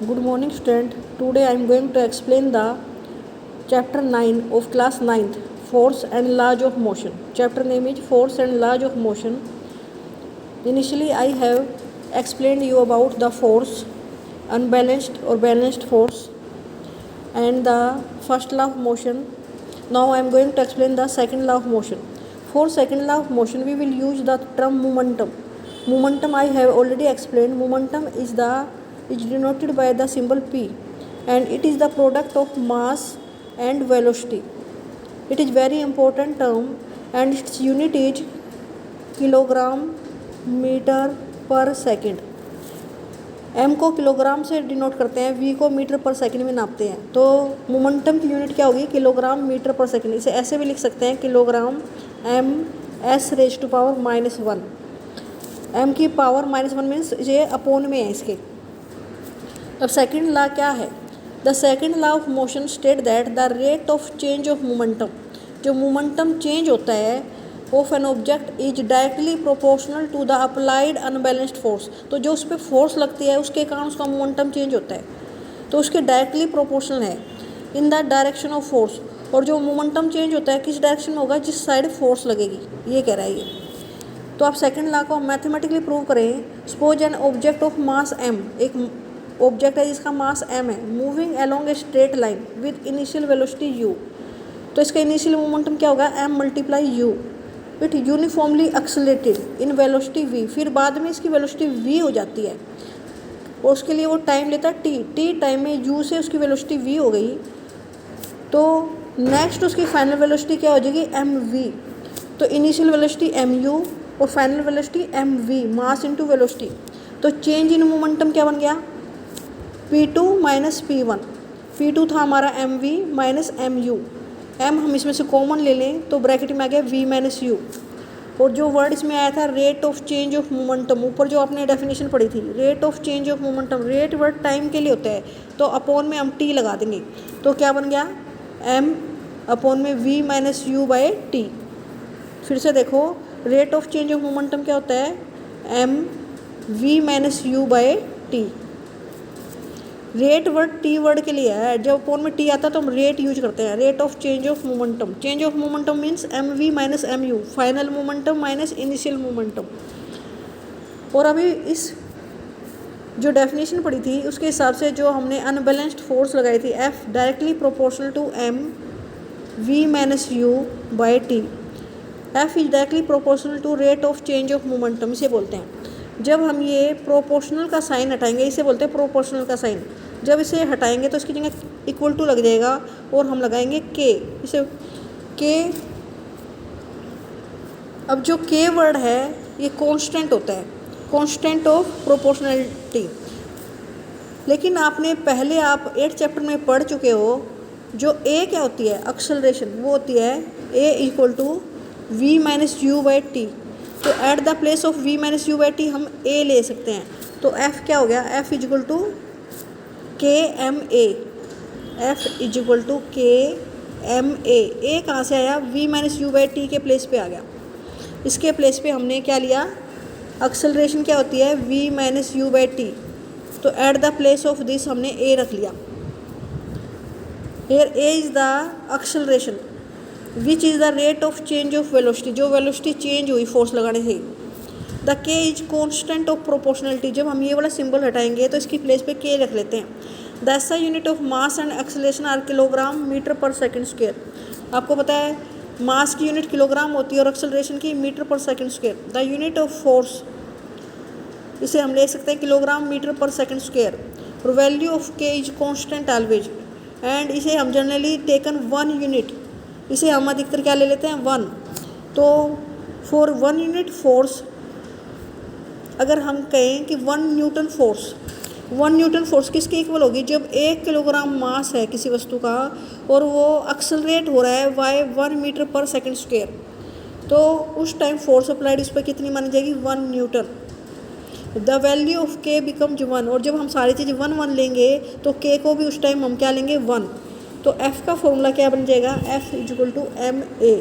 Good morning student. Today I am going to explain the chapter 9 of class 9th, Force and Laws of Motion. Chapter name is Force and Laws of Motion. Initially I have explained you about the force, unbalanced or balanced force, and the first law of motion. Now I am going to explain the second law of motion. For second law of motion we will use the term momentum. Momentum I have already explained. Momentum is denoted by the symbol P, and it is the product of mass and velocity. It is very important term, and its unit is kilogram metre per second. m को kilogram से denote करते हैं, v को metre per second में नापते हैं. तो momentum की यूनिट क्या होगी? Kilogram metre per second. इसे ऐसे भी लिख सकते हैं, kilogram m s raise to power -1. m की पावर -1 मीन्स ये अपोन में है इसके. अब सेकंड लॉ क्या है? The second law of motion state that the rate of change of momentum, जो मोमेंटम चेंज होता है of an object is directly proportional to the applied unbalanced force. तो जो उस पर फोर्स लगती है उसके कारण उसका मोमेंटम चेंज होता है, तो उसके डायरेक्टली प्रोपोर्शनल है in the direction of force. और जो मोमेंटम चेंज होता है किस डायरेक्शन में होगा? जिस साइड फोर्स लगेगी, ये कह रहा है ये. तो आप सेकंड लॉ को मैथमेटिकली प्रूव करें. Suppose an object of mass m, एक ऑब्जेक्ट है जिसका मास m है, moving along a straight line with initial velocity u. तो इसका इनिशियल मोमेंटम क्या होगा? m × u. It uniformly accelerated in velocity v. फिर बाद में इसकी वेलोसिटी v हो जाती है, और उसके लिए वो टाइम लेता है t टाइम में u से उसकी वेलोसिटी v हो गई. तो नेक्स्ट उसकी फाइनल वेलोसिटी क्या हो जाएगी? mv. तो इनिशियल वेलोसिटी mu और final velocity mv, mass into velocity. तो चेंज इन मोमेंटम क्या बन गया? p2 - p1. p2 था हमारा mv माइनस mu. m हम इसमें से कॉमन ले लें तो ब्रैकेट में आ गया v - u. और जो वर्ड इसमें आया था rate of change of momentum, ऊपर जो आपने डेफिनेशन पढ़ी थी, rate of change of momentum, rate word time के लिए होता है, तो अपॉन में हम t लगा देंगे. तो क्या बन गया? m अपॉन में v - u/t. फिर से देखो, rate of change of momentum क्या होता है? m v - u/t. Rate word T word के लिए है. जब अपॉन में टी आता है तो हम रेट यूज करते हैं. Rate of change of momentum, change of momentum means mv - mu, final momentum minus initial momentum. और अभी इस जो डेफिनेशन पढ़ी थी उसके हिसाब से जो हमने अनबैलेंस्ड फोर्स लगाई थी, F directly proportional to m v - u/t. F is directly proportional to rate of change of momentum, इसे बोलते हैं. जब हम ये प्रोपोर्शनल का साइन हटाएंगे, इसे बोलते हैं प्रोपोर्शनल का साइन. जब इसे हटाएंगे तो इसकी जगह इक्वल टू लग जाएगा और हम लगाएंगे k. इसे k, अब जो k वर्ड है ये कांस्टेंट होता है, कांस्टेंट ऑफ प्रोपोर्शनलिटी. लेकिन आपने पहले आप 8th चैप्टर में पढ़ चुके हो, जो a क्या होती है? एक्सेलरेशन. वो होती है a = v - u/t. तो at the place of v - u/t हम a ले सकते हैं. तो f क्या हो गया? f = kma. f = kma. a कहाँ से आया? v - u/t के प्लेस पे आ गया. इसके प्लेस पे हमने क्या लिया? एक्सेलरेशन क्या होती है? v - u/t. तो at the place of this हमने a रख लिया. Here a is the acceleration which is the rate of change of velocity, जो वेलोसिटी चेंज हुई फोर्स लगाने से. The k is constant of proportionality. जब हम ये वाला सिंबल हटाएंगे तो इसकी प्लेस पे k रख लेते हैं. The SI unit of mass and acceleration are kilogram metre per second square. आपको पता है मास की यूनिट किलोग्राम होती है और एक्सेलरेशन की metre per second square. The unit of force, इसे हम ले सकते हैं kilogram metre per second square. और value of k is constant always, and इसे हम जनरली टेकन 1 यूनिट, इसे हम अधिकतर क्या ले लेते हैं? 1. तो फॉर 1 यूनिट फोर्स अगर हम कहें कि 1 न्यूटन फोर्स, 1 न्यूटन फोर्स किसके इक्वल होगी? जब 1 किलोग्राम मास है किसी वस्तु का और वो एक्सेलरेट हो रहा है bye 1 metre per second square, तो उस टाइम फोर्स अप्लाइड उस पर कितनी मानी जाएगी? 1 Newton. The value of k becomes 1. और जब हम सारी चीज़ 1 लेंगे तो k को भी उस टाइम हम क्या लेंगे? 1. तो F का फॉर्मूला क्या बन जाएगा? F = ma.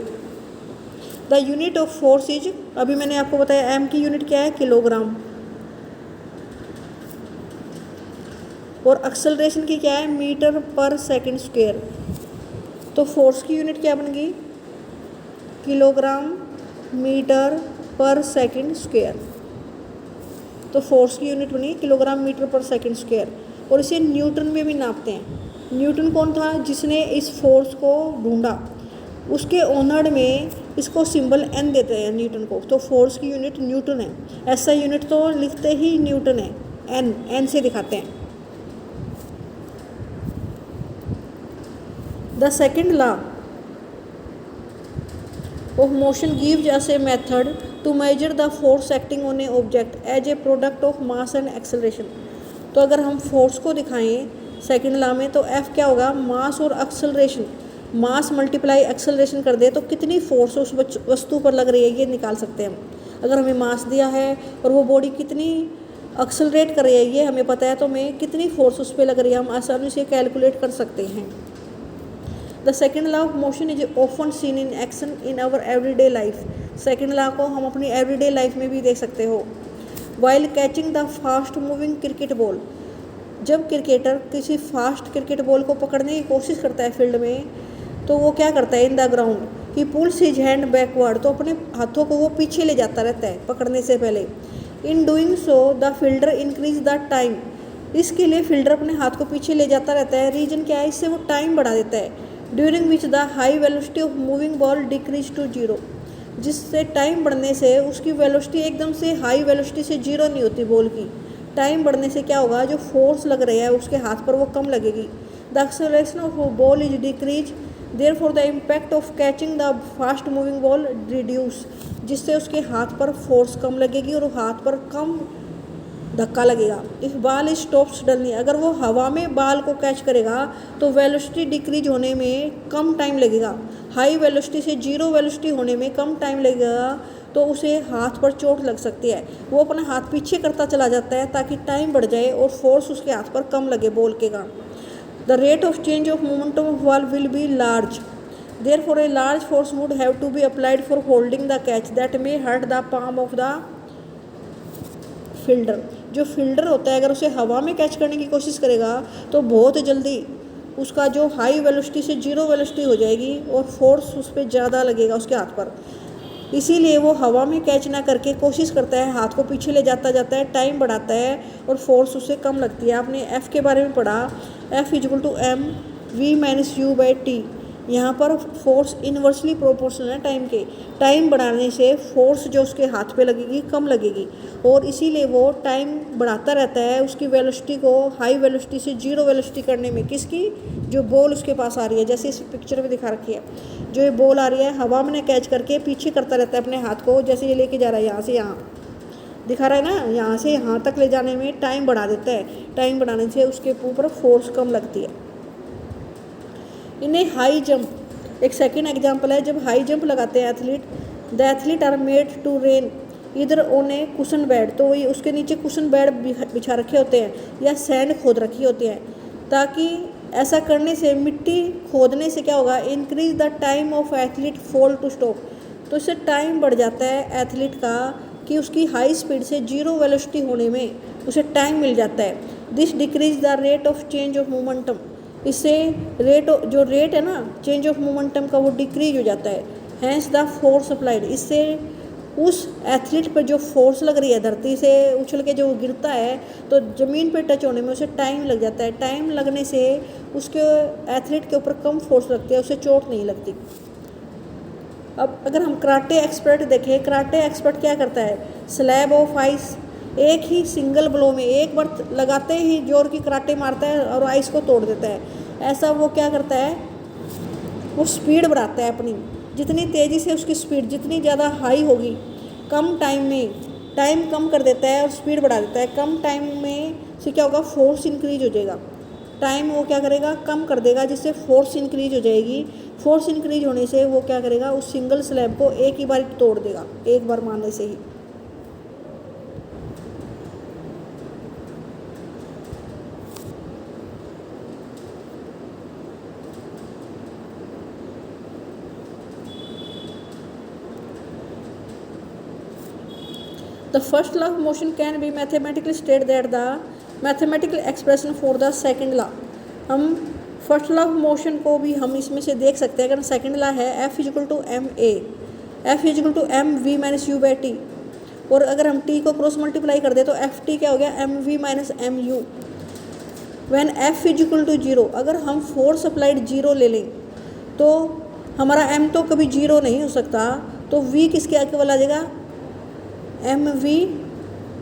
The unit of force is, अभी मैंने आपको बताया m की यूनिट क्या है? किलोग्राम. और एक्सेलरेशन की क्या है, मीटर पर सेकंड स्क्वायर। तो फोर्स की यूनिट क्या बन गई, kilogram metre per second square. तो फोर्स की यूनिट बनी kilogram metre per second square. और इसे न्यूटन में भी नापते हैं। न्यूटन कौन था, जिसने इस फोर्स को ढूंढा, उसके ऑनर्ड में इसको सिंबल एन देते हैं न्यूटन को। तो फोर्स की यूनिट न्यूटन है। ऐसा यूनिट तो लिखते ही न्यूटन है, एन से दिखाते हैं। The second law of motion gives us a method to measure the force acting on a object as a product of mass and acceleration. तो अगर हम फोर्स को दिखाएं सेकेंड लॉ में, तो एफ क्या होगा, मास और एक्सेलरेशन। मास मल्टीप्लाई एक्सेलरेशन कर दे तो कितनी फोर्स उस वस्तु पर लग रही है, ये निकाल सकते हैं हम। अगर हमें मास दिया है और वो बॉडी कितनी एक्सेलरेट कर रही है ये हमें पता है, तो हमें कितनी फोर्स उस पर लग रही है हम आसानी से कैलकुलेट कर सकते हैं। The second law of motion is often seen in action in our everyday life. Second law को हम अपनी एवरीडे लाइफ में भी देख सकते हो। While catching the fast moving cricket ball, जब क्रिकेटर किसी फास्ट क्रिकेट बॉल को पकड़ने की कोशिश करता है फील्ड में, तो वो क्या करता है, in the ground he pools his hand backward, तो अपने हाथों को वो पीछे ले जाता रहता है पकड़ने से पहले। In doing so the fielder increase the time, इसके लिए फील्डर अपने हाथ को पीछे ले जाता रहता है। रीजन क्या है, इससे वो टाइम बढ़ा देता है। During which the high velocity of moving ball decrease to zero, जिससे टाइम बढ़ने से उसकी वेलोसिटी एकदम से हाई वेलोसिटी से जीरो नहीं होती बॉल की। टाइम बढ़ने से क्या होगा, जो फोर्स लग रही है उसके हाथ पर वो कम लगेगी। The acceleration of ball is decrease, therefore the impact of catching the fast moving ball reduce, जिससे उसके हाथ पर फोर्स कम लगेगी और हाथ पर कम धक्का लगेगा। If ball is stops suddenly, अगर वो हवा में बॉल को कैच करेगा तो वेलोसिटी डिक्रीज होने में कम टाइम लगेगा। हाई वेलोसिटी से जीरो वेलोसिटी होने में कम टाइम लगेगा, तो उसे हाथ पर चोट लग सकती है। वो अपना हाथ पीछे करता चला जाता है ताकि टाइम बढ़ जाए और फोर्स उसके हाथ पर कम लगे बॉल के कारण। The rate of change of momentum of ball will be large, therefore a large force would have to be applied for holding the catch that may hurt the palm of the fielder. जो fielder होता है अगर उसे हवा में catch करने की कोशिश करेगा तो बहुत जल्दी उसका जो हाई वेलोसिटी से जीरो वेलोसिटी हो जाएगी और फोर्स उस पर ज़्यादा लगेगा उसके हाथ पर। इसीलिए वो हवा में कैच ना करके कोशिश करता है, हाथ को पीछे ले जाता है, टाइम बढ़ाता है और फोर्स उससे कम लगती है। आपने एफ़ के बारे में पढ़ा, F equal to M V minus U by T. यहाँ पर फोर्स इन्वर्सली प्रोपोर्शनल है टाइम के। टाइम बढ़ाने से फोर्स जो उसके हाथ पे लगेगी कम लगेगी और इसीलिए वो टाइम बढ़ाता रहता है उसकी वेलोसिटी को हाई वेलोसिटी से जीरो वेलोसिटी करने में। किसकी, जो बॉल उसके पास आ रही है, जैसे इस पिक्चर में दिखा रखी है। जो ये बॉल आ रही है हवा में कैच करके पीछे करता रहता है अपने हाथ को, जैसे ये लेके जा रहा है यहाँ से यहाँ दिखा रहा है ना, यहाँ से यहाँ तक ले जाने में टाइम बढ़ा देता है। टाइम बढ़ाने से उसके ऊपर फोर्स कम लगती है। इन्हें हाई जंप, एक सेकेंड एग्जाम्पल है, जब हाई जंप लगाते हैं athlete, the athlete are made to rain either on a cushion bed, तो वही उसके नीचे कुशन बेड बिछा रखे होते हैं या सैंड खोद रखी होती है, ताकि ऐसा करने से मिट्टी खोदने से क्या होगा, increase the time of athlete fall to stop, तो इससे टाइम बढ़ जाता है एथलीट का कि उसकी हाई स्पीड से जीरो वेलोसिटी होने में उसे टाइम मिल जाता है। This decrease the rate of change of momentum, इससे जो रेट है ना चेंज ऑफ मोमेंटम का वो डिक्रीज हो जाता है। हैंस द फोर्स अप्लाइड, इससे उस एथलीट पर जो फोर्स लग रही है धरती से उछल के जो गिरता है तो ज़मीन पे टच होने में उसे टाइम लग जाता है। टाइम लगने से उसके एथलीट के ऊपर कम फोर्स लगती है, उसे चोट नहीं लगती। अब अगर हम कराटे एक्सपर्ट देखें, कराटे एक्सपर्ट क्या करता है, स्लैब ऑफ आइस एक ही सिंगल ब्लो में एक बार लगाते ही जोर की कराटे मारता है और आइस को तोड़ देता है। ऐसा वो क्या करता है, वो स्पीड बढ़ाता है अपनी, जितनी तेज़ी से उसकी स्पीड जितनी ज़्यादा हाई होगी कम टाइम में टाइम कम कर देता है और स्पीड बढ़ा देता है। कम टाइम में से क्या होगा, फोर्स इंक्रीज हो जाएगा। टाइम वो क्या करेगा, कम कर देगा, जिससे फोर्स इंक्रीज हो जाएगी। फोर्स इंक्रीज होने से वो क्या करेगा, उस सिंगल स्लैब को एक ही बार तोड़ देगा, एक बार मारने से ही। The first law of motion can be mathematically stated that the mathematical expression for the second law. हम फर्स्ट लॉ ऑफ मोशन को भी हम इसमें से देख सकते हैं। अगर सेकंड लॉ है F equal to M A, F equal to M V minus U by T, और अगर हम टी को क्रॉस मल्टीप्लाई कर दे तो एफ टी क्या हो गया, M V minus M U. When F equal to zero, अगर हम फोर्स अप्लाइड जीरो ले लें तो हमारा एम तो कभी जीरो नहीं हो सकता, तो वी किसके आगे वाला आ जाएगा, M V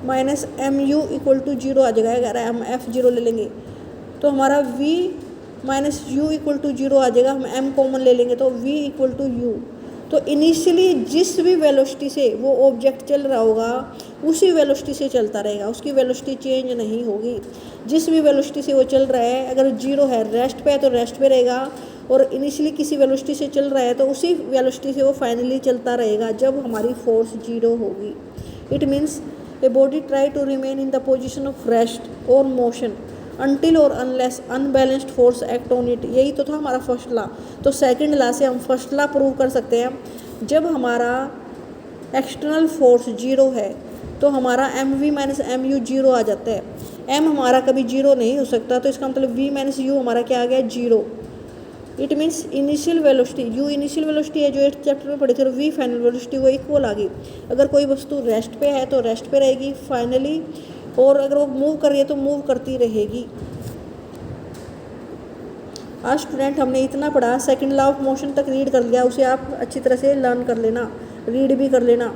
minus M U equal to zero आ जाएगा। अगर हम एफ जीरो ले लेंगे तो हमारा V minus U equal to zero आ जाएगा। हम एम कॉमन ले लेंगे तो वी इक्वल टू यू। तो इनिशियली जिस भी वेलोसिटी से वो ऑब्जेक्ट चल रहा होगा उसी वेलोसिटी से चलता रहेगा, उसकी वेलोसिटी चेंज नहीं होगी। जिस भी वेलोसिटी से वो चल रहा है, अगर जीरो है रेस्ट पे है तो रेस्ट पे रहेगा, और इनिशियली किसी वेलोसिटी से चल रहा है तो उसी वेलोसिटी से वो फाइनली चलता रहेगा जब हमारी फोर्स जीरो होगी। It means a body try to remain in the position of rest और मोशन अनटिल और unless unbalanced force act on it. यही तो था हमारा फर्स्ट लॉ। तो सेकंड लॉ से हम फर्स्ट लॉ प्रूव कर सकते हैं। जब हमारा एक्सटर्नल फोर्स जीरो है तो हमारा M V minus M U zero आ जाता है। एम हमारा कभी जीरो नहीं हो सकता, तो इसका मतलब वी माइनस यू हमारा क्या आ गया, zero. It means initial velocity, you initial velocity है जो 8th चैप्टर में पढ़ी थी, और वी फाइनल वेलोसिटी वो इक्वल आ गई। अगर कोई वस्तु रेस्ट पे है तो रेस्ट पे रहेगी फाइनली, और अगर वो मूव कर रही है तो मूव करती रहेगी। आज स्टूडेंट हमने इतना पढ़ा, सेकंड लॉ ऑफ मोशन तक रीड कर लिया, उसे आप अच्छी तरह से लर्न कर लेना, रीड भी कर लेना।